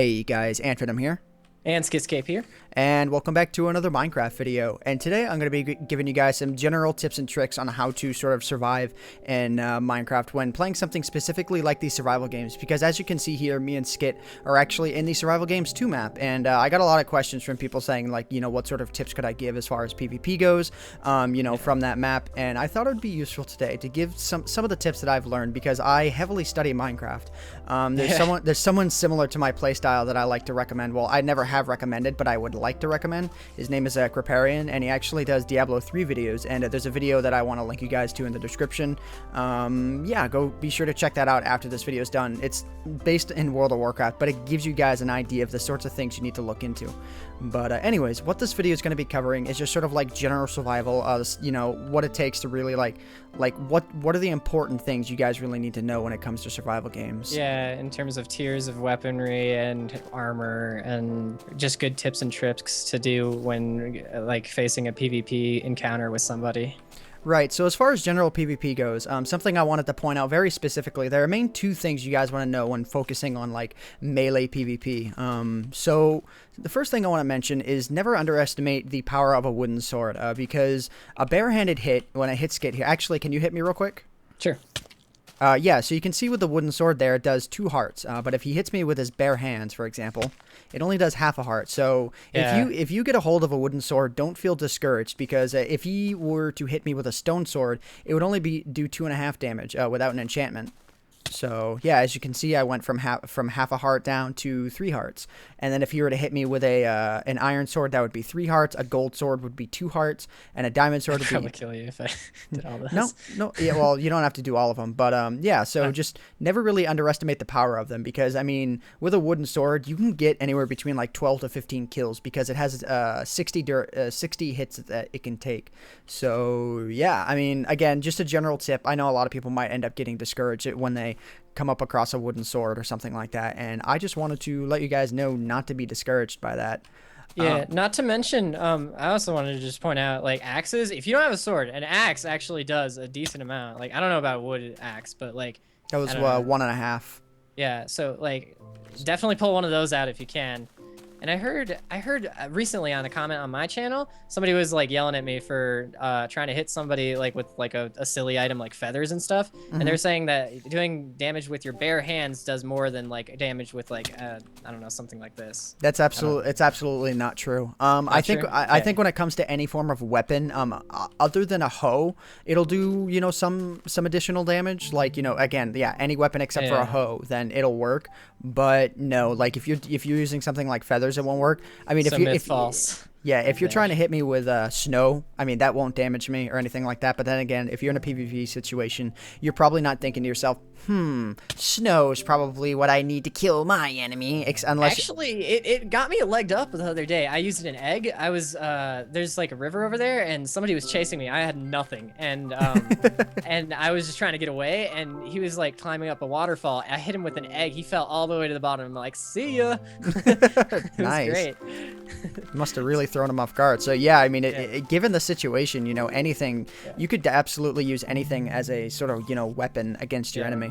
Hey guys, AntVenom here, And Skitscape here. and welcome back to another Minecraft video. And today I'm going to be giving you guys some general tips and tricks on how to sort of survive in Minecraft when playing something specifically like these survival games. Because as you can see here, me and Skit are actually in the survival games 2 map, and I got a lot of questions from people saying, like, you know, what sort of tips could I give as far as PvP goes, from that map. And I thought it would be useful today to give some of the tips that I've learned, because I heavily study Minecraft. There's someone similar to my playstyle that I like to recommend. Well, I never have recommended, but I would like to recommend. His name is Creparian, and he actually does Diablo 3 videos, and there's a video that I want to link you guys to in the description. Yeah, go be sure to check that out after this video is done. It's based in World of Warcraft, but it gives you guys an idea of the sorts of things you need to look into. But anyways, what this video is going to be covering is just sort of like general survival, what it takes to really like what are the important things you guys really need to know when it comes to survival games. Yeah, in terms of tiers of weaponry and armor and just good tips and tricks to do when like facing a PvP encounter with somebody. Right, so as far as general PvP goes, something I wanted to point out very specifically, there are main 2 things you guys want to know when focusing on, like, melee PvP. So the first thing I want to mention is never underestimate the power of a wooden sword, because a barehanded hit, when I hit Skit here, actually, can you hit me real quick? Sure. Yeah, so you can see with the wooden sword there, it does 2 hearts, but if he hits me with his bare hands, for example, it only does half a heart. So Yeah. if you get a hold of a wooden sword, don't feel discouraged, because if he were to hit me with a stone sword, it would only do 2.5 damage without an enchantment. So yeah, as you can see, I went from half a heart down to 3 hearts. And then if you were to hit me with an iron sword, that would be 3 hearts. A gold sword would be 2 hearts, and a diamond sword would be. I'd probably kill you if I did all this. No, yeah, well, you don't have to do all of them, but yeah. So just never really underestimate the power of them, because I mean, with a wooden sword, you can get anywhere between like 12 to 15 kills, because it has 60 hits that it can take. So yeah, I mean, again, just a general tip. I know a lot of people might end up getting discouraged when they come up across a wooden sword or something like that, and I just wanted to let you guys know not to be discouraged by that. Yeah, not to mention, I also wanted to just point out, like, axes, if you don't have a sword, an axe actually does a decent amount. Like, I don't know about a wood axe, but, like... That was 1.5. Yeah, so, like, definitely pull one of those out if you can. And I heard recently on a comment on my channel, somebody was like yelling at me for trying to hit somebody like with like a silly item like feathers and stuff. And they're saying that doing damage with your bare hands does more than like damage with like I don't know, something like this. It's absolutely not true. I think when it comes to any form of weapon, other than a hoe, it'll do some additional damage. Like again, yeah, any weapon except for a hoe, then it'll work. But no, like if you're using something like feathers, it won't work. I mean, if you're trying to hit me with snow, I mean, that won't damage me or anything like that. But then again, if you're in a PvP situation, you're probably not thinking to yourself, snow is probably what I need to kill my enemy. Actually, it got me legged up the other day. I used an egg. I was there's like a river over there, and somebody was chasing me. I had nothing, and and I was just trying to get away, and he was like climbing up a waterfall. I hit him with an egg. He fell all the way to the bottom. I'm like, see ya. It Nice. was great. Must have really thrown him off guard. So yeah, I mean, given the situation, anything, you could absolutely use anything as a sort of weapon against your enemy.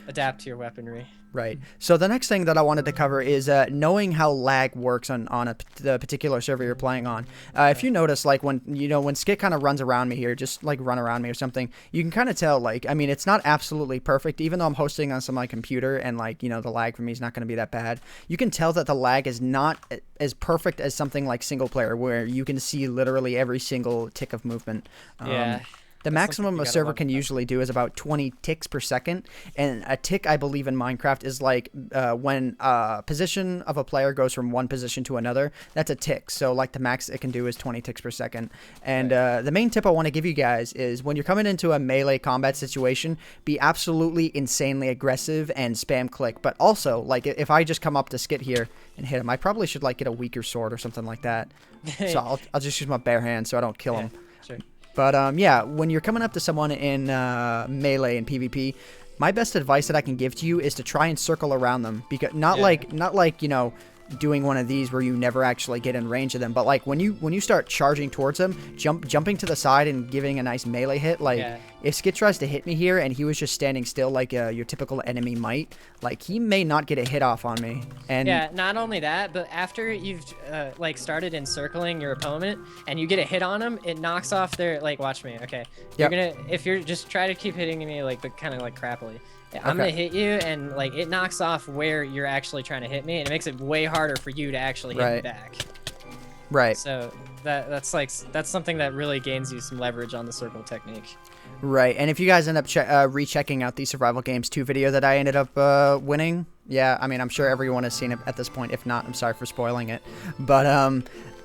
Adapt to your weaponry. Right. So the next thing that I wanted to cover is knowing how lag works on the particular server you're playing on. If you notice, like when Skit kind of runs around me here, just like run around me or something, you can kind of tell, like, I mean, it's not absolutely perfect, even though I'm hosting on my computer and like, the lag for me is not going to be that bad. You can tell that the lag is not as perfect as something like single player, where you can see literally every single tick of movement. Yeah. The maximum a server can usually do is about 20 ticks per second, and a tick, I believe, in Minecraft is like when a position of a player goes from one position to another. That's a tick. So like the max it can do is 20 ticks per second. And the main tip I want to give you guys is when you're coming into a melee combat situation, be absolutely insanely aggressive and spam click. But also, like, if I just come up to Skit here and hit him, I probably should like get a weaker sword or something like that. So I'll just use my bare hand so I don't kill him. Sure. But yeah, when you're coming up to someone in melee and PvP, my best advice that I can give to you is to try and circle around them, because not like doing one of these where you never actually get in range of them, but like when you start charging towards them, jumping to the side and giving a nice melee hit, like if Skit tries to hit me here and he was just standing still like your typical enemy might, like he may not get a hit off on me. And yeah, not only that, but after you've like started encircling your opponent and you get a hit on them, it knocks off their, like, watch me, okay? You're gonna, if you're just try to keep hitting me like, but kind of like crappily. I'm gonna hit you, and like it knocks off where you're actually trying to hit me, and it makes it way harder for you to actually hit me back. Right. So that's something that really gains you some leverage on the circle technique. Right. And if you guys end up rechecking out the Survival Games 2 video that I ended up winning, yeah, I mean, I'm sure everyone has seen it at this point. If not, I'm sorry for spoiling it. But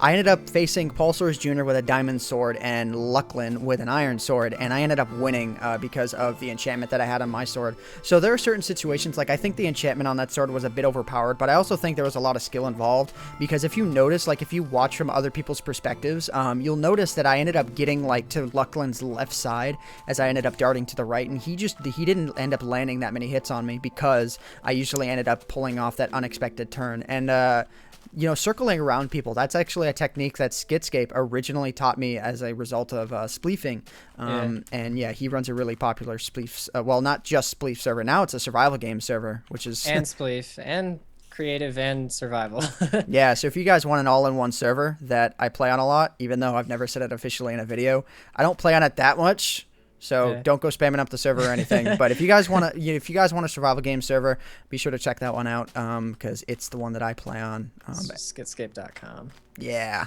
I ended up facing Pulsars Jr. with a diamond sword and Lucklin with an iron sword, and I ended up winning because of the enchantment that I had on my sword. So there are certain situations, like I think the enchantment on that sword was a bit overpowered, but I also think there was a lot of skill involved, because if you notice, like if you watch from other people's perspectives, you'll notice that I ended up getting like to Lucklin's left side as I ended up darting to the right, and he didn't end up landing that many hits on me because I usually ended up pulling off that unexpected turn. And you know, circling around people, that's actually a technique that Skitscape originally taught me as a result of spleefing. And yeah, he runs a really popular spleef, well, not just spleef server. Now it's a survival game server, which is... And spleef, and creative, and survival. Yeah, so if you guys want an all-in-one server that I play on a lot, even though I've never said it officially in a video, I don't play on it that much. So don't go spamming up the server or anything. But if you guys want to, if you guys want a survival game server, be sure to check that one out because it's the one that I play on. Skitscape.com. Yeah.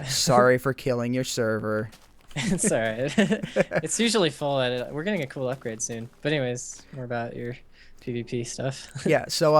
Sorry for killing your server. It's all right. It's usually full at it. We're getting a cool upgrade soon. But anyways, more about your PvP stuff. Yeah, so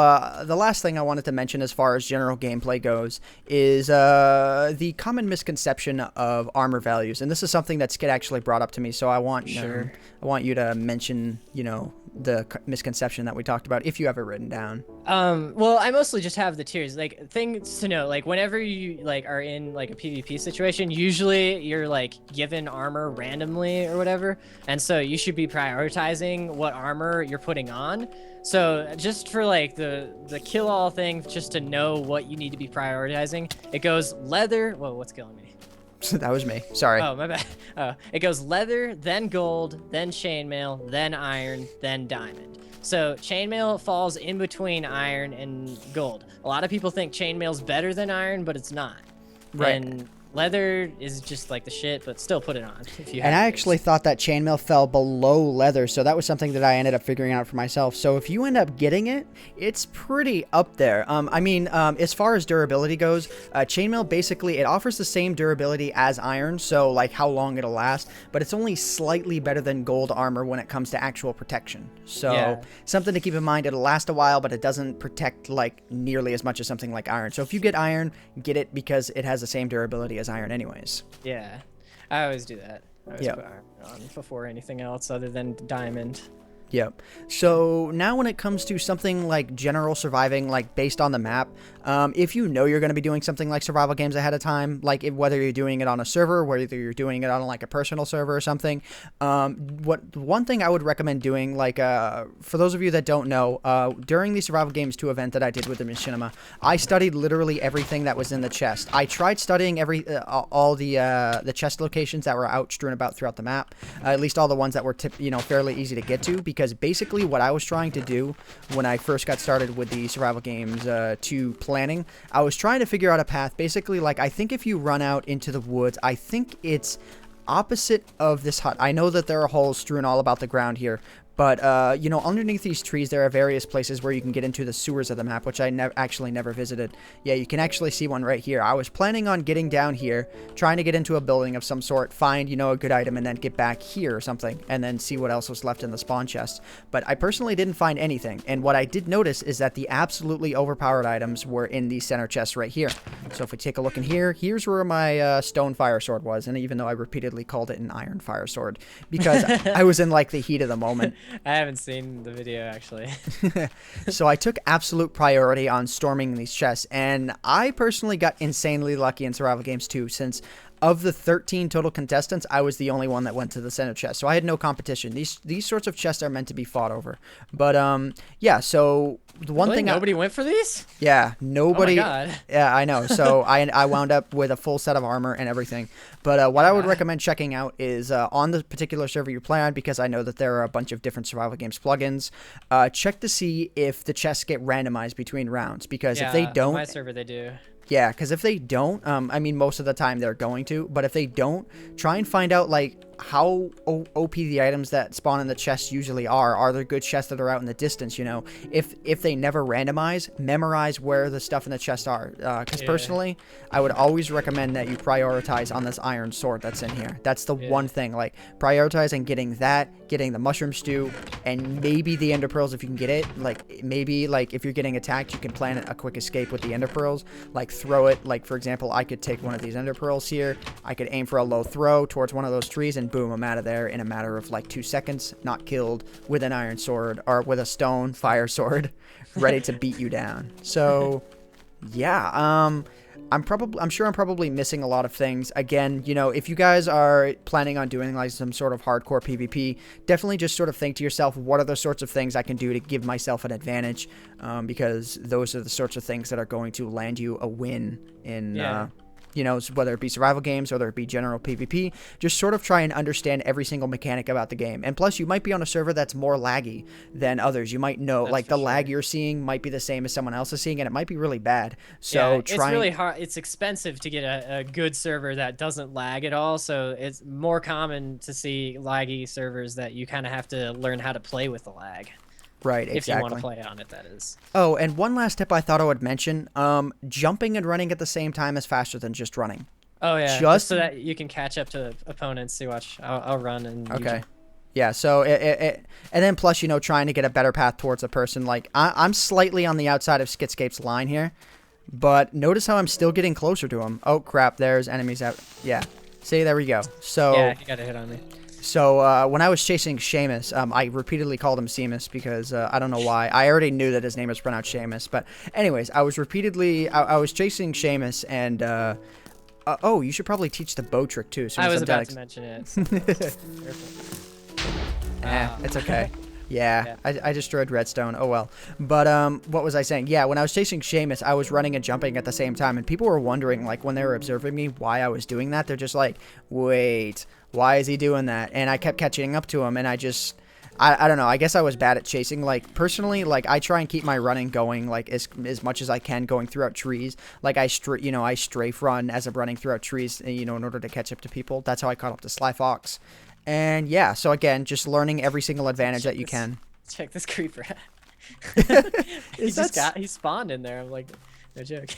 the last thing I wanted to mention as far as general gameplay goes is the common misconception of armor values, and this is something that Skid actually brought up to me, so I want you to mention, you know, the misconception that we talked about if you have it written down. Well, I mostly just have the tiers, like things to know, like whenever you like are in like a PvP situation, usually you're like given armor randomly or whatever, and so you should be prioritizing what armor you're putting on. So just for like the kill all thing, just to know what you need to be prioritizing, it goes leather. Whoa, what's killing me? That was me. Sorry. Oh, my bad. Oh, it goes leather, then gold, then chainmail, then iron, then diamond. So chainmail falls in between iron and gold. A lot of people think chainmail's better than iron, but it's not. Right. And leather is just like the shit, but still put it on if you have. And I actually thought that chainmail fell below leather, so that was something that I ended up figuring out for myself. So if you end up getting it, it's pretty up there. I mean, as far as durability goes, chainmail basically, it offers the same durability as iron, so like how long it'll last, but it's only slightly better than gold armor when it comes to actual protection. So something to keep in mind, it'll last a while, but it doesn't protect like nearly as much as something like iron. So if you get iron, get it because it has the same durability as iron anyways. Yeah, I always do that. I always put iron on before anything else other than diamond. Yep. So now when it comes to something like general surviving, like based on the map, if you know you're going to be doing something like survival games ahead of time, like whether you're doing it on a server, whether you're doing it on like a personal server or something, one thing I would recommend doing, like for those of you that don't know, during the Survival Games 2 event that I did with the Machinima, I studied literally everything that was in the chest. I tried studying all the chest locations that were out strewn about throughout the map, at least all the ones that were fairly easy to get to, because basically what I was trying to do when I first got started with the Survival Games 2 planning, I was trying to figure out a path. Basically, like, I think if you run out into the woods, I think it's opposite of this hut. I know that there are holes strewn all about the ground here, but, you know, underneath these trees, there are various places where you can get into the sewers of the map, which I actually never visited. Yeah, you can actually see one right here. I was planning on getting down here, trying to get into a building of some sort, find, you know, a good item, and then get back here or something, and then see what else was left in the spawn chest. But I personally didn't find anything, and what I did notice is that the absolutely overpowered items were in the center chest right here. So if we take a look in here, here's where my stone fire sword was, and even though I repeatedly called it an iron fire sword, because I was in, like, the heat of the moment. I haven't seen the video, actually. So I took absolute priority on storming these chests, and I personally got insanely lucky in Survival Games 2, since of the 13 total contestants, I was the only one that went to the center chest, so I had no competition. These sorts of chests are meant to be fought over. But yeah. So the one Really? thing Nobody went for these? yeah, nobody. Oh my God. Yeah, I know. So I wound up with a full set of armor and everything. But what I would recommend checking out is on the particular server you play on, because I know that there are a bunch of different survival games plugins. Check to see if the chests get randomized between rounds, because if they don't, on my server they do. yeah, because if they don't, I mean, most of the time they're going to, but if they don't, try and find out, like, how OP the items that spawn in the chests usually are. Are there good chests that are out in the distance, you know? If they never randomize, memorize where the stuff in the chest are. Because personally, I would always recommend that you prioritize on this iron sword that's in here. That's the one thing, like, prioritize on getting that, getting the mushroom stew, and maybe the ender pearls if you can get it. Like, maybe, like, if you're getting attacked, you can plan a quick escape with the ender pearls. Like, throw it, like, for example, I could take one of these ender pearls here, I could aim for a low throw towards one of those trees, and boom, I'm out of there in a matter of like 2 seconds, not killed, with an iron sword or with a stone fire sword ready to beat you down. So yeah, I'm sure I'm probably missing a lot of things. Again, you know, if you guys are planning on doing like some sort of hardcore PvP, definitely just sort of think to yourself, what are the sorts of things I can do to give myself an advantage? Because those are the sorts of things that are going to land you a win in you know, whether it be survival games, whether it be general PvP, just sort of try and understand every single mechanic about the game. And plus, you might be on a server that's more laggy than others. You might know, like, the lag you're seeing might be the same as someone else is seeing, and it might be really bad. So it's really hard. It's expensive to get a good server that doesn't lag at all. So it's more common to see laggy servers that you kind of have to learn how to play with the lag. Right, exactly. If you want to play on it, that is. Oh, and one last tip I thought I would mention. Jumping and running at the same time is faster than just running. Oh, yeah. Just so that you can catch up to opponents. See, watch. I'll run and okay. Yeah, so and then plus, you know, trying to get a better path towards a person. Like, I'm slightly on the outside of Skitscape's line here, but notice how I'm still getting closer to him. Oh, crap, there's enemies out. Yeah. See, there we go. So yeah, you got a hit on me. So when I was chasing Seamus, I repeatedly called him Seamus because I don't know why. I already knew that his name was pronounced Seamus. But anyways, I was chasing Seamus, and oh, you should probably teach the bow trick too. I was about to mention it. It's okay. Yeah, I destroyed redstone. Oh well. But what was I saying? Yeah, when I was chasing Seamus, I was running and jumping at the same time, and people were wondering, like, when they were observing me, why I was doing that. They're just like, wait, why is he doing that? And I kept catching up to him, and I don't know. I guess I was bad at chasing. Like, personally, like, I try and keep my running going, like, as much as I can, going throughout trees. Like, I strafe run as I'm running throughout trees, you know, in order to catch up to people. That's how I caught up to Sly Fox. And yeah, so again, just learning every single advantage that you can. Check this creeper. He spawned in there. I'm like, no joke.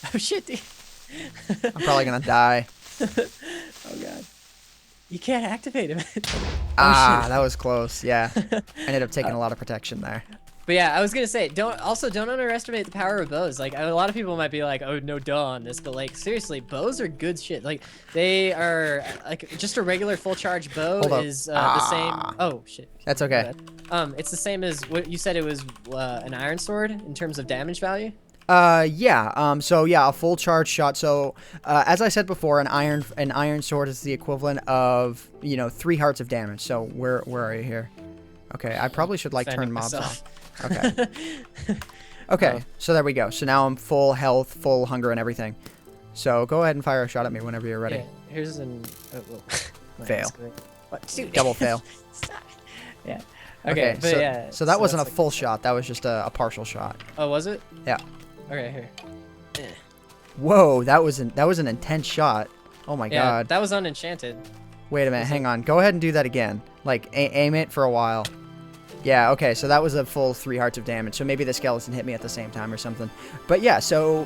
Oh shit, dude. I'm probably gonna die. Oh god. You can't activate him. That was close. Yeah, I ended up taking a lot of protection there. But yeah, I was gonna say, don't underestimate the power of bows. Like, a lot of people might be like, oh, no duh on this, but like, seriously, bows are good shit. Like, they are like, just a regular full charge bow is the same. Oh shit. That's okay. It's the same as what you said. It was an iron sword in terms of damage value. Yeah. So yeah, a full charge shot. So as I said before, an iron sword is the equivalent of, you know, 3 hearts of damage. So where are you here? Okay, I probably should like turn mobs off. Okay. Okay, so there we go. So now I'm full health, full hunger, and everything. So go ahead and fire a shot at me whenever you're ready. Yeah, here's an fail. What? Dude. Double fail. Stop. Yeah. Okay, but so, yeah. So that wasn't a full shot. That was just a partial shot. Oh, was it? Yeah. Okay, here. Whoa, that was an intense shot. Oh my god. That was unenchanted. Wait a minute, hang on. Go ahead and do that again. Like, aim it for a while. Yeah, okay, so that was a full 3 hearts of damage. So maybe the skeleton hit me at the same time or something. But yeah, so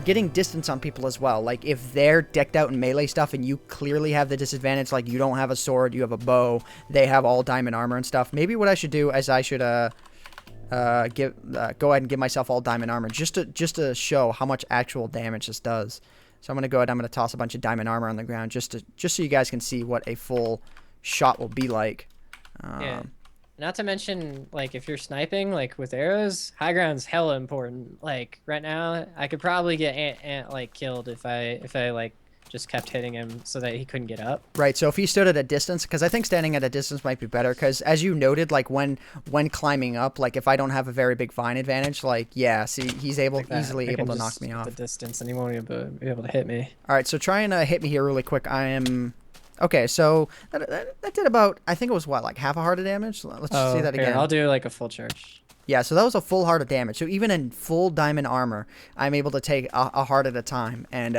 getting distance on people as well. Like, if they're decked out in melee stuff and you clearly have the disadvantage, like you don't have a sword, you have a bow, they have all diamond armor and stuff. Maybe what I should do is I should go ahead and give myself all diamond armor just to show how much actual damage this does. So I'm going to toss a bunch of diamond armor on the ground just so you guys can see what a full shot will be like. Yeah. Not to mention, like, if you're sniping, like, with arrows, high ground's hella important. Like, right now, I could probably get like killed if I like just kept hitting him so that he couldn't get up. Right. So if he stood at a distance, because I think standing at a distance might be better. Because as you noted, like when climbing up, like if I don't have a very big vine advantage, like yeah, see, he's easily able to knock me off the distance, and he won't be able to hit me. All right. So try and hit me here really quick. I am. Okay, so that did about, I think it was what, like half a heart of damage? Let's see that again. I'll do like a full charge. Yeah, so that was a full heart of damage. So even in full diamond armor, I'm able to take a heart at a time. And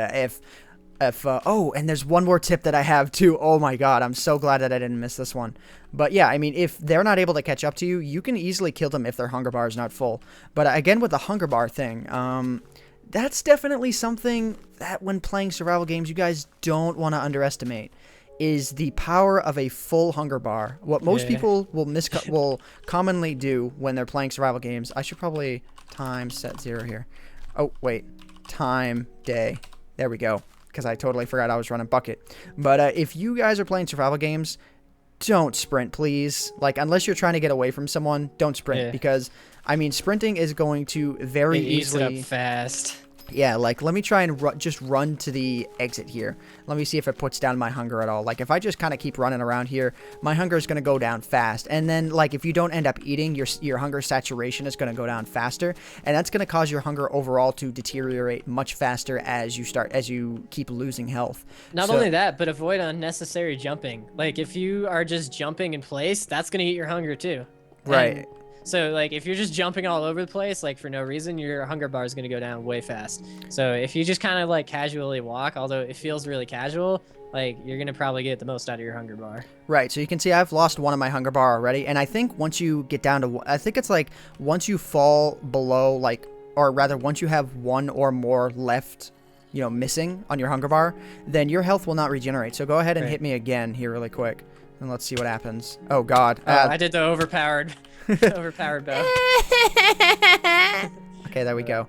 oh, and there's one more tip that I have too. Oh my god, I'm so glad that I didn't miss this one. But yeah, I mean, if they're not able to catch up to you, you can easily kill them if their hunger bar is not full. But again, with the hunger bar thing, that's definitely something that when playing survival games, you guys don't want to underestimate. Is the power of a full hunger bar. What most people will commonly do when they're playing survival games. I should probably time set 0 here. Oh, wait. Time day. There we go. Because I totally forgot I was running bucket. But if you guys are playing survival games, don't sprint, please. Like, unless you're trying to get away from someone, don't sprint. Because, I mean, sprinting is going to very easily... Ease it up fast. Yeah, like, let me try and just run to the exit here. Let me see if it puts down my hunger at all. Like, if I just kind of keep running around here, my hunger is going to go down fast. And then, like, if you don't end up eating, your hunger saturation is going to go down faster. And that's going to cause your hunger overall to deteriorate much faster as you keep losing health. Not only that, but avoid unnecessary jumping. Like, if you are just jumping in place, that's going to eat your hunger too. Right. And so, like, if you're just jumping all over the place, like, for no reason, your hunger bar is going to go down way fast. So if you just kind of, like, casually walk, although it feels really casual, like, you're going to probably get the most out of your hunger bar. Right, so you can see I've lost one of my hunger bar already, and I think once you get down to, I think it's like, once you fall below, like, or rather, once you have one or more left, you know, missing on your hunger bar, then your health will not regenerate. So go ahead and hit me again here really quick, and let's see what happens. Oh, God. I did the overpowered... Overpowered bow. Okay, there we go.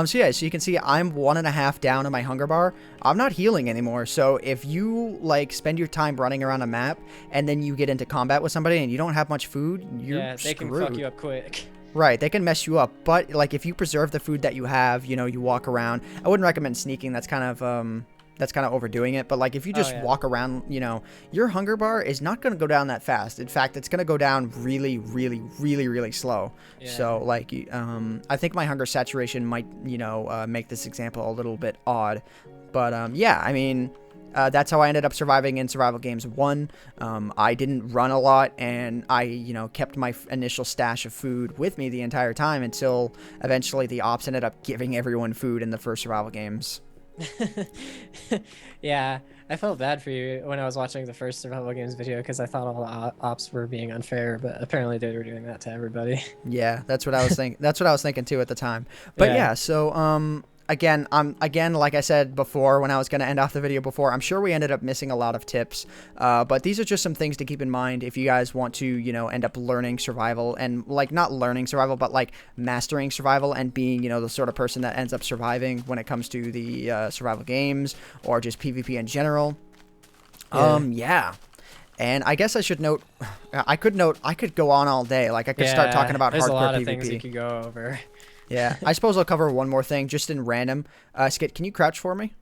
So yeah, so you can see I'm 1.5 down on my hunger bar. I'm not healing anymore. So if you like spend your time running around a map and then you get into combat with somebody and you don't have much food, you're they screwed. can fuck you up quick. Right, they can mess you up. But like if you preserve the food that you have, you know, you walk around. I wouldn't recommend sneaking. That's kind of overdoing it. But like if you just walk around, you know, your hunger bar is not going to go down that fast. In fact, it's going to go down really, really, really, really slow. Yeah. So like, I think my hunger saturation might, you know, make this example a little bit odd. But yeah, I mean, that's how I ended up surviving in Survival Games 1. I didn't run a lot, and I, you know, kept my initial stash of food with me the entire time until eventually the ops ended up giving everyone food in the first Survival Games. Yeah, I felt bad for you when I was watching the first Survival Games video because I thought all the ops were being unfair, but apparently they were doing that to everybody. Yeah, that's what I was thinking. That's what I was thinking too at the time. But yeah, so again, like I said before when I was going to end off the video before, I'm sure we ended up missing a lot of tips. But these are just some things to keep in mind if you guys want to, you know, end up learning survival and like not learning survival, but like mastering survival and being, you know, the sort of person that ends up surviving when it comes to the survival games or just PvP in general. Yeah. And I guess I should note, I could go on all day. Like I could start talking about hardcore PvP. There's a lot of things you could go over. Yeah, I suppose I'll cover one more thing just in random. Skit, can you crouch for me?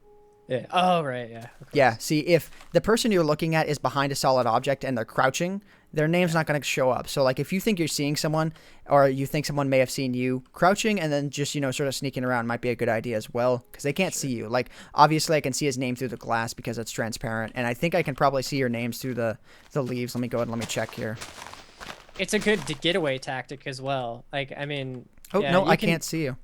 Yeah. Oh, right, yeah. Yeah, see, if the person you're looking at is behind a solid object and they're crouching, their name's not going to show up. So, like, if you think you're seeing someone or you think someone may have seen you, crouching and then just, you know, sort of sneaking around might be a good idea as well because they can't see you. Like, obviously, I can see his name through the glass because it's transparent, and I think I can probably see your names through the leaves. Let me go ahead and let me check here. It's a good getaway tactic as well. Like, I mean... Oh, yeah, no, I can't see you.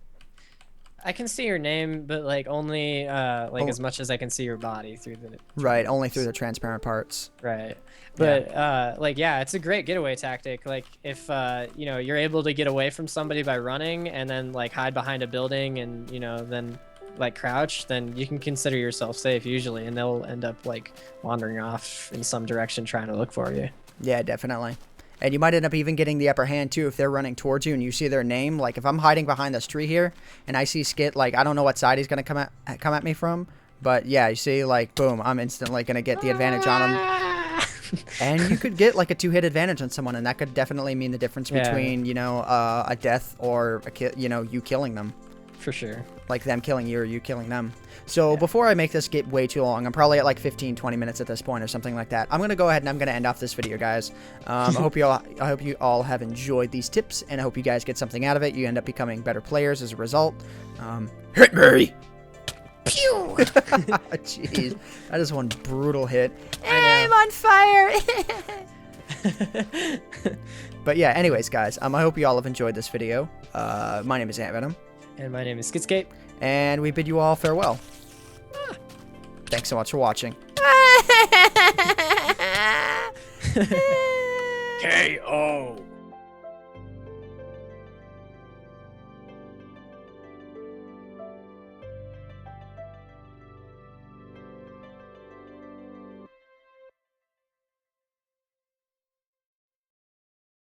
I can see your name, but like only as much as I can see your body through the... Right, only through the transparent parts. Right. But like, yeah, it's a great getaway tactic. Like if, you know, you're able to get away from somebody by running and then like hide behind a building and, you know, then like crouch, then you can consider yourself safe usually, and they'll end up like wandering off in some direction trying to look for you. Yeah, definitely. And you might end up even getting the upper hand, too, if they're running towards you and you see their name. Like, if I'm hiding behind this tree here and I see Skit, like, I don't know what side he's going to come at me from. But, yeah, you see, like, boom, I'm instantly going to get the advantage on him. And you could get, like, a 2-hit advantage on someone, and that could definitely mean the difference between, you know, a death or, you know, you killing them. For sure. Like them killing you or you killing them. So before I make this get way too long, I'm probably at like 15, 20 minutes at this point or something like that. I'm going to go ahead and I'm going to end off this video, guys. I hope you all have enjoyed these tips, and I hope you guys get something out of it. You end up becoming better players as a result. Hit me! Pew! Jeez. That is one brutal hit. I'm on fire! But yeah, anyways, guys, I hope you all have enjoyed this video. My name is AntVenom. And my name is Skitscape. And we bid you all farewell. Thanks so much for watching. KO.